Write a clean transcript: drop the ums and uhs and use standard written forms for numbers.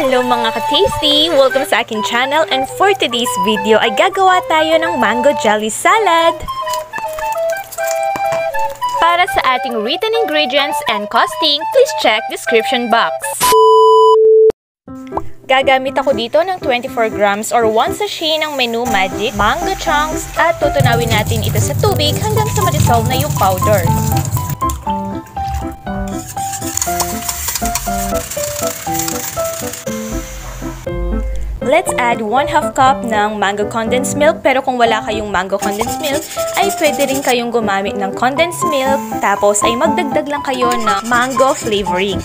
Hello mga ka-tasty! Welcome sa aking channel, and for today's video ay gagawa tayo ng mango jelly salad. Para sa ating written ingredients and costing, please check description box. Gagamit ako dito ng 24 grams or 1 sachet ng Menu Magic mango chunks at tutunawin natin ito sa tubig hanggang sa ma-dissolve na yung powder. Let's add 1/2 cup ng mango condensed milk, pero kung wala kayong mango condensed milk, ay pwede rin kayong gumamit ng condensed milk, tapos ay magdagdag lang kayo ng mango flavoring.